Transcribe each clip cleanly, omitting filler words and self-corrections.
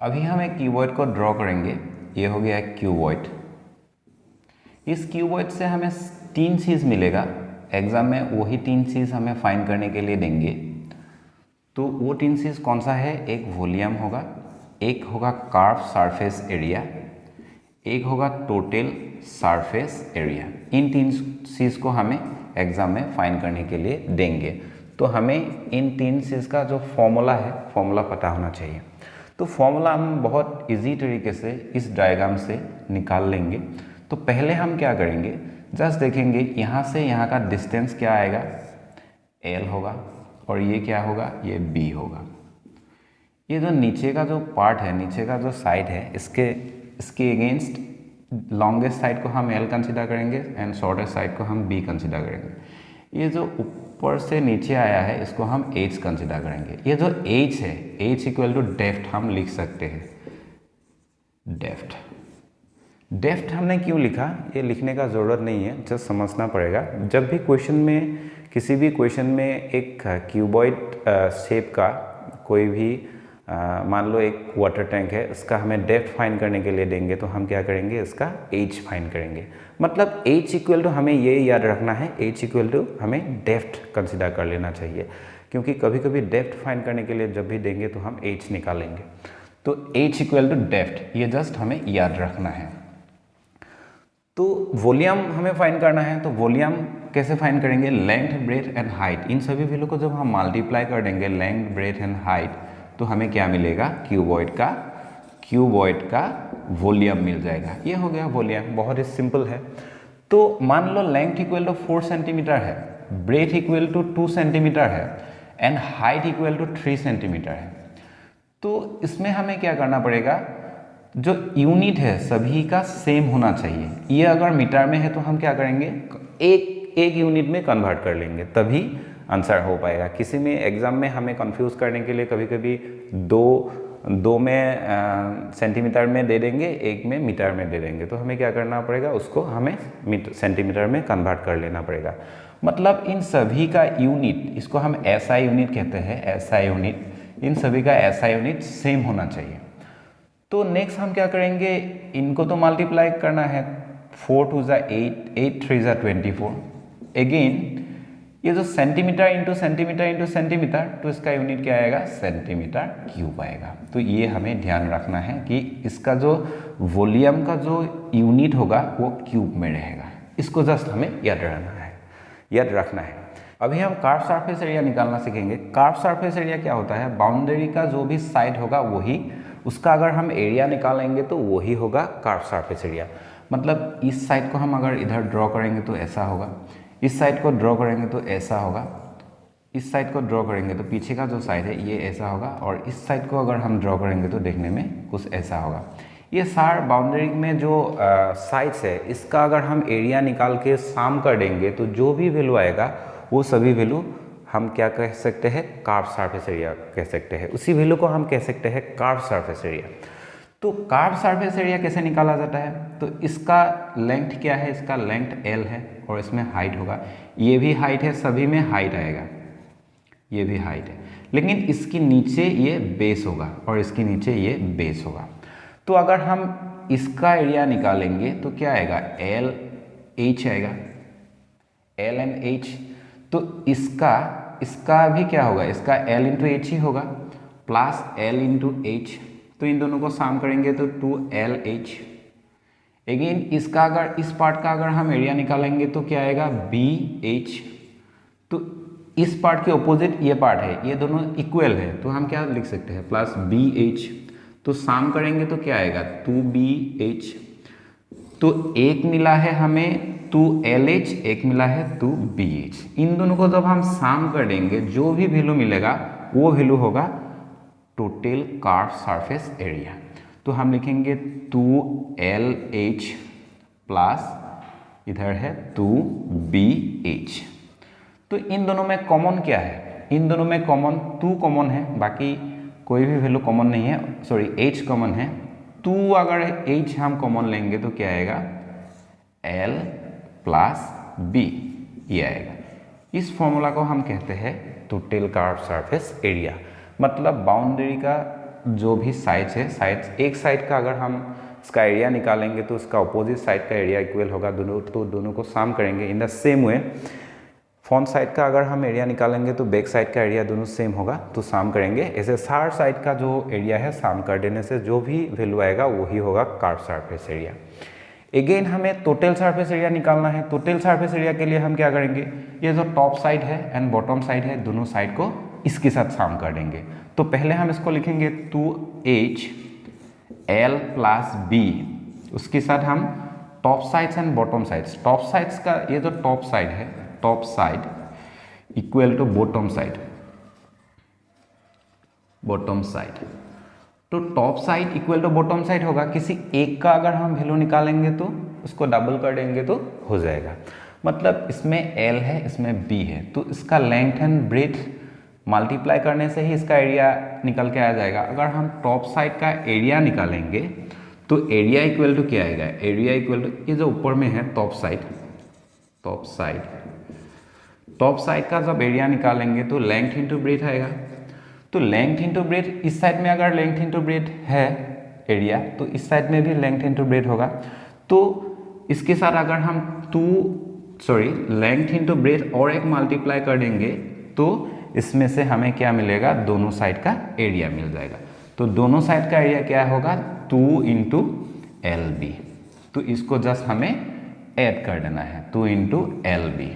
अभी हम एक क्यूबॉइड को ड्रॉ करेंगे। ये हो गया एक क्यूबॉइड। इस क्यूबॉइड से हमें 3 चीज़ मिलेगा। एग्जाम में वही 3 चीज़ हमें फाइंड करने के लिए देंगे। तो वो 3 चीज़ कौन सा है? एक वॉल्यूम होगा, एक होगा कर्व सरफेस एरिया, एक होगा टोटल सरफेस एरिया। इन 3 चीज़ को हमें एग्जाम में फाइंड करने के लिए देंगे। तो हमें इन 3 चीज़ का जो फॉर्मूला है, फॉर्मूला पता होना चाहिए। तो फॉर्मूला हम बहुत इजी तरीके से इस डायग्राम से निकाल लेंगे। तो पहले हम क्या करेंगे, जस्ट देखेंगे यहाँ से यहाँ का डिस्टेंस क्या आएगा, L होगा, और ये क्या होगा, ये B होगा। ये जो नीचे का जो पार्ट है, नीचे का जो साइड है, इसके अगेंस्ट लॉन्गेस्ट साइड को हम L कंसिडर करेंगे एंड शॉर्टेस्ट साइड को हम B कंसिडर करेंगे। ये जो ऊपर से नीचे आया है इसको हम H कंसिडर करेंगे। ये जो H है, H इक्वल टू डेप्थ हम लिख सकते हैं। डेप्थ हमने क्यों लिखा, ये लिखने का ज़रूरत नहीं है, जस्ट समझना पड़ेगा। जब भी क्वेश्चन में, किसी भी क्वेश्चन में एक क्यूबॉइड शेप का कोई भी मान लो एक वाटर टैंक है, इसका हमें डेप्थ फाइंड करने के लिए देंगे तो हम क्या करेंगे, इसका H फाइंड करेंगे। मतलब H इक्वल टू हमें ये याद रखना है, H इक्वल टू हमें डेप्थ कंसिडर कर लेना चाहिए, क्योंकि कभी कभी डेप्थ फाइंड करने के लिए जब भी देंगे तो हम H निकालेंगे। तो H इक्वल टू डेप्थ, ये जस्ट हमें याद रखना है। तो वॉल्यूम हमें फाइंड करना है, तो वॉल्यूम कैसे फाइंड करेंगे, लेंथ, ब्रेथ एंड हाइट। इन सभी वैल्यू को जब हम मल्टीप्लाई कर देंगे, लेंथ, ब्रेथ एंड हाइट, तो हमें क्या मिलेगा, क्यूबॉइड का वॉल्यूम मिल जाएगा। ये हो गया वॉल्यूम, बहुत ही सिंपल है। तो मान लो लेंथ इक्वल टू 4 सेंटीमीटर है, ब्रेथ इक्वल टू 2 सेंटीमीटर है and height equal to 3 centimetre है। तो इसमें हमें क्या करना पड़ेगा, जो यूनिट है सभी का सेम होना चाहिए। ये अगर मीटर में है तो हम क्या करेंगे, एक यूनिट में कन्वर्ट कर लेंगे, तभी आंसर हो पाएगा। किसी में एग्जाम में हमें कंफ्यूज करने के लिए कभी कभी दो में सेंटीमीटर में दे देंगे, एक में मीटर में दे देंगे, तो हमें क्या करना पड़ेगा, उसको हमें सेंटीमीटर में कन्वर्ट कर लेना पड़ेगा। मतलब इन सभी का यूनिट, इसको हम SI यूनिट कहते हैं, SI यूनिट, इन सभी का SI यूनिट सेम होना चाहिए। तो नेक्स्ट हम क्या करेंगे, इनको तो मल्टीप्लाई करना है, 4 2 ज़ा 8, 8 3 ज़ा 24। अगेन ये जो सेंटीमीटर इंटू सेंटीमीटर, तो इसका यूनिट क्या आएगा, सेंटीमीटर क्यूब आएगा। तो ये हमें ध्यान रखना है कि इसका जो वॉल्यूम का जो यूनिट होगा वो क्यूब में रहेगा। इसको जस्ट हमें याद रखना है। अभी हम कर्व सरफेस एरिया निकालना सीखेंगे। कर्व सरफेस एरिया क्या होता है, बाउंड्री का जो भी साइड होगा वही, उसका अगर हम एरिया निकालेंगे तो वही होगा कर्व सरफेस एरिया। मतलब इस साइड को हम अगर इधर ड्रॉ करेंगे तो ऐसा होगा, इस साइड को ड्रॉ करेंगे तो ऐसा होगा, इस साइड को ड्रॉ करेंगे तो पीछे का जो साइड है ये ऐसा होगा, और इस साइड को अगर हम ड्रॉ करेंगे तो देखने में कुछ ऐसा होगा। ये सारे बाउंड्री में जो साइड्स है, इसका अगर हम एरिया निकाल के सम कर देंगे तो जो भी वैल्यू आएगा वो सभी वैल्यू हम क्या कह सकते हैं, कर्व सरफेस एरिया कह सकते हैं। उसी वैल्यू को हम कह सकते हैं कर्व सरफेस एरिया। तो कर्व सरफेस एरिया कैसे निकाला जाता है, तो इसका लेंथ क्या है, इसका लेंथ L है और इसमें हाइट होगा, ये भी हाइट है, सभी में हाइट आएगा, ये भी हाइट है, लेकिन इसके नीचे ये बेस होगा और इसके नीचे ये बेस होगा। तो अगर हम इसका एरिया निकालेंगे तो क्या आएगा, LH आएगा, L एंड H। तो इसका भी क्या होगा, इसका L इंटू H ही होगा, प्लस L इंटू H। तो इन दोनों को सम करेंगे तो 2LH। अगेन इसका अगर, इस पार्ट का अगर हम एरिया निकालेंगे तो क्या आएगा, BH। तो इस पार्ट के ऑपोजिट ये पार्ट है, ये दोनों इक्वल है, तो हम क्या लिख सकते हैं, प्लस BH। तो सम करेंगे तो क्या आएगा, 2BH। तो एक मिला है हमें 2LH, एक मिला है 2BH। इन दोनों को जब हम सम कर देंगे, जो भी वैल्यू मिलेगा वो वैल्यू होगा टोटल कर्व सरफेस एरिया। तो हम लिखेंगे 2LH प्लस इधर है 2BH। तो इन दोनों में कॉमन क्या है, इन दोनों में कॉमन 2 कॉमन है, बाकी कोई भी वैल्यू कॉमन नहीं है, सॉरी H कॉमन है। 2 अगर H हम कॉमन लेंगे तो क्या आएगा, L प्लस B, ये आएगा। इस फॉर्मूला को हम कहते हैं टोटल कर्व सरफेस एरिया। मतलब बाउंड्री का जो भी साइड्स है, साइड्स एक साइड का अगर हम इसका एरिया निकालेंगे तो उसका अपोजिट साइड का एरिया इक्वल होगा, दोनों तो दोनों को सम करेंगे। In the same way front side का अगर हम एरिया निकालेंगे तो बैक साइड का एरिया दोनों सेम होगा, तो सम करेंगे। ऐसे सार साइड का जो एरिया है सम कर देने से जो भी वैल्यू आएगा वही होगा कर्व सरफेस एरिया। अगेन हमें टोटल सरफेस एरिया निकालना है। टोटल सरफेस एरिया के लिए हम क्या करेंगे, ये जो टॉप साइड है एंड बॉटम साइड है दोनों साइड को इसके साथ सम कर देंगे। तो पहले हम इसको लिखेंगे 2h l प्लस b, उसके साथ हम top sides and bottom sides, top sides का ये जो टॉप साइड है, top side equal to bottom side, bottom side. तो top side equal to bottom side होगा, किसी एक का अगर हम वैल्यू निकालेंगे तो उसको डबल कर देंगे तो हो जाएगा। मतलब इसमें L है, इसमें B है, तो इसका लेंथ एंड ब्रेथ मल्टीप्लाई करने से ही इसका एरिया निकल के आ जाएगा। अगर हम टॉप साइड का एरिया निकालेंगे तो एरिया इक्वल टू क्या आएगा, एरिया इक्वल टू ये जो ऊपर में है top side, top side, top side का जब एरिया निकालेंगे तो लेंथ इंटू ब्रेथ आएगा। तो लेंथ इंटू ब्रेथ, इस साइड में अगर लेंथ इंटू ब्रेथ है एरिया तो इस साइड में भी लेंथ इंटू ब्रेथ होगा। तो इसके साथ अगर हम लेंथ इंटू ब्रेथ और एक मल्टीप्लाई कर देंगे तो इसमें से हमें क्या मिलेगा, दोनों साइड का एरिया मिल जाएगा। तो दोनों साइड का एरिया क्या होगा, 2 इंटू LB। तो इसको जस्ट हमें ऐड कर देना है, 2 इंटू LB,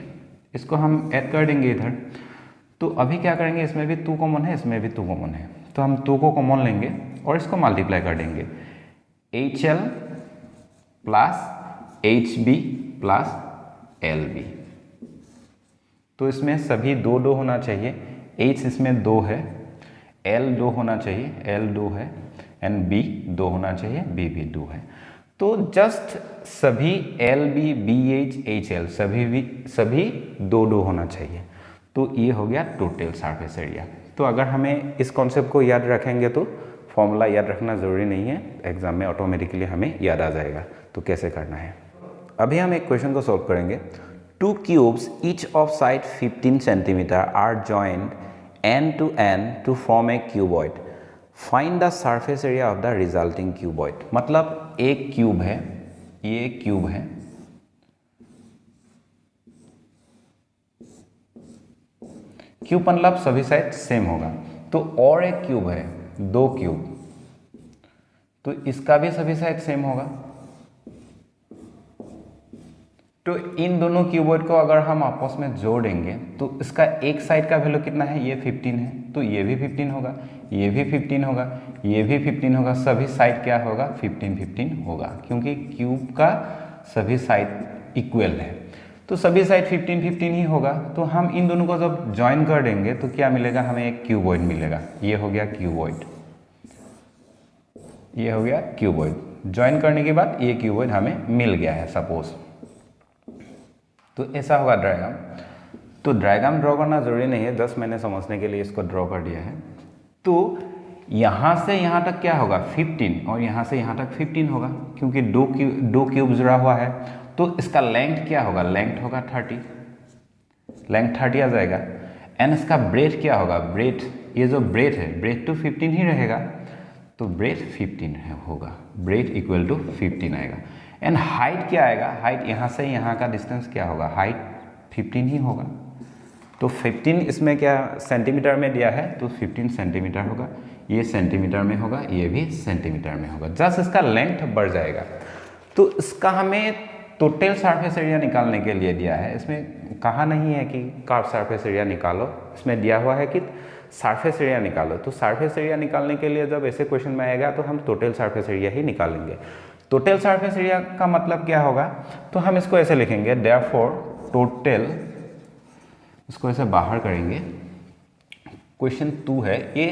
इसको हम ऐड कर देंगे इधर। तो अभी क्या करेंगे, इसमें भी 2 कॉमन है, इसमें भी 2 कॉमन है, तो हम 2 को कॉमन लेंगे और इसको मल्टीप्लाई कर देंगे। HL plus HB plus LB, तो इसमें सभी 2 होना चाहिए। H इसमें 2 है, L 2 होना चाहिए, L 2 है, एंड B 2 होना चाहिए, B भी 2 है। तो जस्ट सभी LB BH HL सभी 2 होना चाहिए। तो ये हो गया टोटल सरफेस एरिया। तो अगर हमें इस कॉन्सेप्ट को याद रखेंगे तो फॉर्मूला याद रखना ज़रूरी नहीं है, एग्जाम में ऑटोमेटिकली हमें याद आ जाएगा। तो कैसे करना है, अभी हम एक क्वेश्चन को सॉल्व करेंगे। 2 cubes each of side 15 cm are joined end to end to form a cuboid. Find the surface area of the resulting cuboid। मतलब एक क्यूब है, ये क्यूब है, क्यूब मतलब सभी साइड सेम होगा। तो और एक क्यूब है, 2 क्यूब, तो इसका भी सभी साइड सेम होगा। तो इन दोनों क्यूबॉइड को अगर हम आपस में जोड़ेंगे तो इसका एक साइड का वैल्यू कितना है, ये 15 है, तो ये भी 15 होगा, ये भी 15 होगा, ये भी 15 होगा, सभी साइड क्या होगा, 15 होगा, क्योंकि क्यूब का सभी साइड इक्वल है। तो सभी साइड 15 ही होगा। तो हम इन दोनों को जब ज्वाइन कर देंगे तो क्या मिलेगा, हमें एक क्यूबॉइड मिलेगा। ये हो गया क्यूबॉइड, ये हो गया क्यूबॉइड। ज्वाइन करने के बाद ये क्यूबॉइड हमें मिल गया है सपोज। तो ऐसा होगा डायग्राम। तो डायग्राम ड्रॉ करना जरूरी नहीं है, जस्ट मैंने समझने के लिए इसको ड्रॉ कर दिया है। तो यहाँ से यहाँ तक क्या होगा, 15, और यहाँ से यहाँ तक 15 होगा, क्योंकि दो क्यूब जुड़ा हुआ है। तो इसका लेंथ क्या होगा, लेंथ होगा 30, लेंथ 30 आ जाएगा। एंड इसका ब्रेथ क्या होगा, ब्रेथ, ये जो ब्रेथ है, ब्रेथ तो 15 ही रहेगा, तो ब्रेथ 15 होगा, ब्रेथ इक्वल टू 15 आएगा। एंड हाइट क्या आएगा, हाइट यहाँ से यहाँ का डिस्टेंस क्या होगा, हाइट 15 ही होगा। तो 15 इसमें क्या सेंटीमीटर में दिया है, तो 15 सेंटीमीटर होगा, ये सेंटीमीटर में होगा, ये भी सेंटीमीटर में होगा। जस्ट इसका लेंथ बढ़ जाएगा। तो इसका हमें टोटल सरफेस एरिया निकालने के लिए दिया है। इसमें कहा नहीं है कि कर्व सरफेस एरिया निकालो, इसमें दिया हुआ है कि सरफेस एरिया निकालो। तो सरफेस एरिया निकालने के लिए जब ऐसे क्वेश्चन में आएगा तो हम टोटल सरफेस एरिया ही निकालेंगे। टोटल सरफेस एरिया का मतलब क्या होगा, तो हम इसको ऐसे लिखेंगे, देयरफॉर टोटल, इसको ऐसे बाहर करेंगे। क्वेश्चन 2 है ये,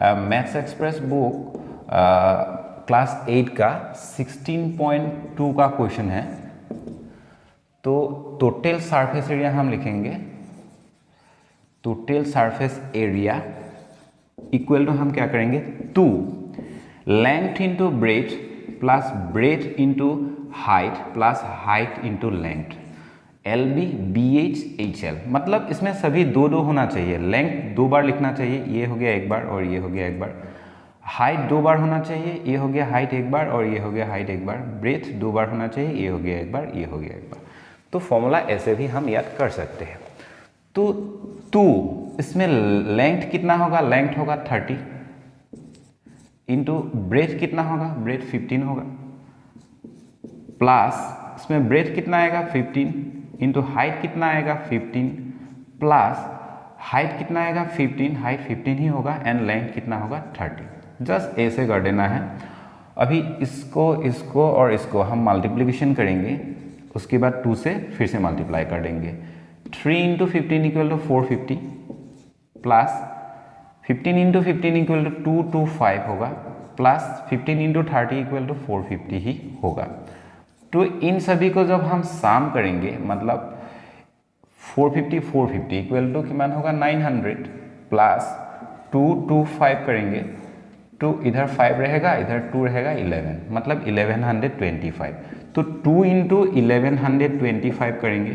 मैथ्स एक्सप्रेस बुक क्लास 8 का 16.2 का क्वेश्चन है। तो टोटल सरफेस एरिया हम लिखेंगे, total surface area equal to हम क्या करेंगे, 2 length into breadth plus breadth into height plus height into length, LB BH HL। मतलब इसमें सभी 2 होना चाहिए, लेंथ 2 बार लिखना चाहिए, ये हो गया एक बार और ये हो गया एक बार। हाइट 2 बार होना चाहिए, ये हो गया हाइट एक बार और ये हो गया हाइट एक बार। ब्रेथ 2 बार होना चाहिए, ये हो गया एक बार, ये हो गया एक बार। तो फॉर्मूला ऐसे भी हम याद कर सकते हैं। तो 2 इसमें लेंथ कितना होगा, लेंथ होगा 30 इंटू ब्रेथ कितना होगा, ब्रेथ 15 होगा, प्लस इसमें ब्रेथ कितना आएगा 15 इंटू हाइट कितना आएगा 15 प्लस हाइट कितना आएगा 15, हाइट 15 ही होगा एंड लेंथ कितना होगा 30। जस्ट ऐसे कर देना है। अभी इसको और इसको हम मल्टीप्लिकेशन करेंगे, उसके बाद 2 से फिर से मल्टीप्लाई कर देंगे। 3 into 15 equal to 450 plus 15 into 15 equal to 225 होगा प्लस 15 इंटू 30 इक्वल टू 450 ही होगा। तो इन सभी को जब हम साम करेंगे मतलब 450 इक्वल टू किमान होगा 900 प्लस 225 करेंगे तो इधर 5 रहेगा, इधर 2 रहेगा 11, मतलब 1125। तो 2 इंटू 1125 करेंगे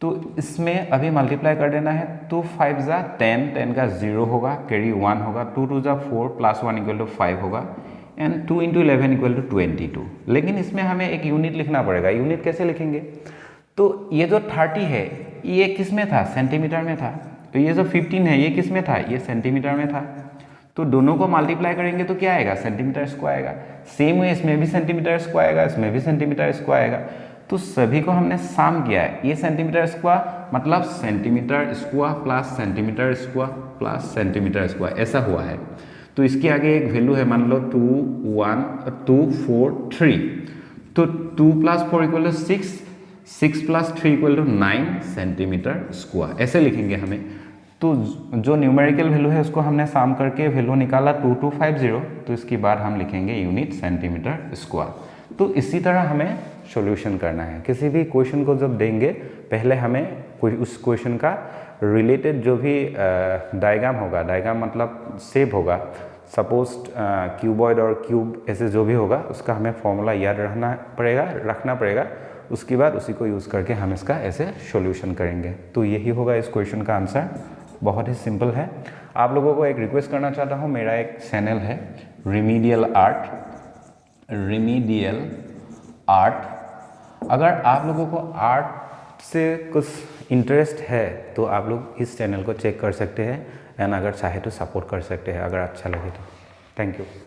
तो इसमें अभी मल्टीप्लाई कर देना है। तो 5 जा 10, 10 का 0 होगा, कैरी 1 होगा, 2 2 जा 4 प्लस 1 इक्वल टू 5 होगा एंड 2 इंटू 11 इक्वल टू 22। लेकिन इसमें हमें एक यूनिट लिखना पड़ेगा। यूनिट कैसे लिखेंगे? तो ये जो 30 है ये किस में था, सेंटीमीटर में था। तो ये जो 15 है ये किस में था, ये सेंटीमीटर में था। तो दोनों को मल्टीप्लाई करेंगे तो क्या आएगा, सेंटीमीटर स्क्वायर आएगा। सेम वे इसमें भी सेंटीमीटर स्क्वायर आएगा, इसमें भी सेंटीमीटर स्क्वायर आएगा। तो सभी को हमने साम किया है। ये सेंटीमीटर स्क्वायर मतलब centimetre square plus centimetre square plus centimetre square, ऐसा हुआ है। तो इसके आगे एक वैल्यू है, मान लो 2 1 2 4 3। तो 2 plus 4 equal to 6, 6 plus 3 equal to 9 centimetre square, ऐसे लिखेंगे हमें। तो जो न्यूमेरिकल वैल्यू है उसको हमने साम करके वैल्यू निकाला 2250। तो इसके बाद हम लिखेंगे यूनिट सेंटीमीटर स्क्वायर। तो इसी तरह हमें सॉल्यूशन करना है। किसी भी क्वेश्चन को जब देंगे पहले हमें उस क्वेश्चन का रिलेटेड जो भी डायग्राम होगा, डायग्राम मतलब शेप होगा, सपोज क्यूबॉइड और क्यूब ऐसे जो भी होगा उसका हमें फॉर्मूला याद रखना पड़ेगा। उसके बाद उसी को यूज़ करके हम इसका ऐसे सॉल्यूशन करेंगे। तो यही होगा इस क्वेश्चन का आंसर। बहुत ही सिंपल है। आप लोगों को एक रिक्वेस्ट करना चाहता हूँ, मेरा एक चैनल है रिमीडियल आर्ट। अगर आप लोगों को आर्ट से कुछ इंटरेस्ट है तो आप लोग इस चैनल को चेक कर सकते हैं एंड अगर चाहे तो सपोर्ट कर सकते हैं, अगर अच्छा लगे तो। Thank you.